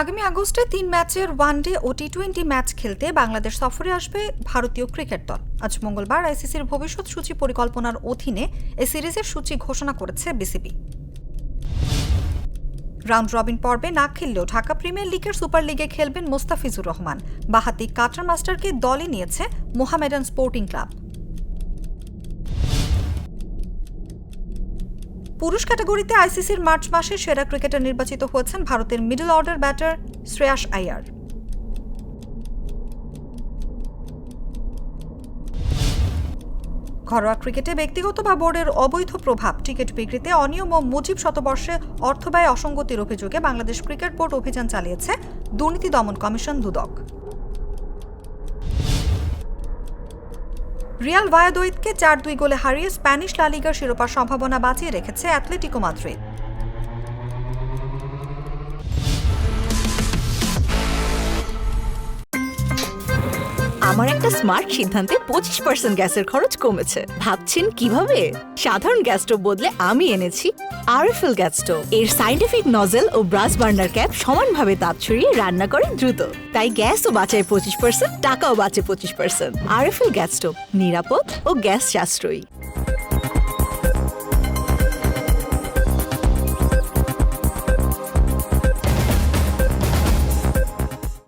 আগামী আগস্টে 3 ম্যাচের ওয়ানডে ও টি-20 ম্যাচ খেলতে বাংলাদেশ সফরে আসবে ভারতীয় ক্রিকেট দল। আজ মঙ্গলবার আইসিসির ভবিষ্যৎ সূচি পরিকল্পনার অধীনে এই সিরিজের সূচি ঘোষণা করেছে বিসিবি। রাউন্ড রবিন পর্বে না খেললেও ঢাকা প্রিমিয়ার লিগের সুপার লিগে খেলবেন মোস্তাফিজুর রহমান। বাঁহাতি কাটার মাস্টারকে দলে নিয়েছে মোহামেডান স্পোর্টিং ক্লাব। পুরুষ ক্যাটাগরিতে আইসিসির মার্চ মাসে সেরা ক্রিকেটার নির্বাচিত হয়েছেন ভারতের middle order batter Shreyas Iyer. ঘরোয়া ক্রিকেটে ব্যক্তিগত বা বোর্ডের অবৈধ প্রভাব, টিকিট বিক্রিতে অনিয়ম ও মুজিব শতবর্ষে অর্থব্যয় অসঙ্গতির অভিযোগে বাংলাদেশ ক্রিকেট বোর্ড অভিযান চালিয়েছে দুর্নীতি দমন কমিশন দুদক। রিয়াল ভায়াদোলিদকে 4-2 গোলে হারিয়ে স্প্যানিশ লা লিগার শিরোপার সম্ভাবনা বাঁচিয়ে রেখেছে অ্যাটলেটিকো মাদ্রিদ। আমার একটা স্মার্ট সিদ্ধান্তে 25% গ্যাসের খরচ কমেছে। ভাবছেন কিভাবে? সাধারণ গ্যাস স্টোভ বদলে আমি এনেছি আরএফএল গ্যাস স্টোভ। এর সাইন্টিফিক নজল ও ব্রাস বার্নার ক্যাপ সমানভাবে তাপ ছড়িয়ে রান্না করে দ্রুত, তাই গ্যাসও বাঁচায় 25%, টাকাও বাঁচে 25%। আরএফএল গ্যাস স্টোভ নিরাপদ ও গ্যাস সাশ্রয়ী।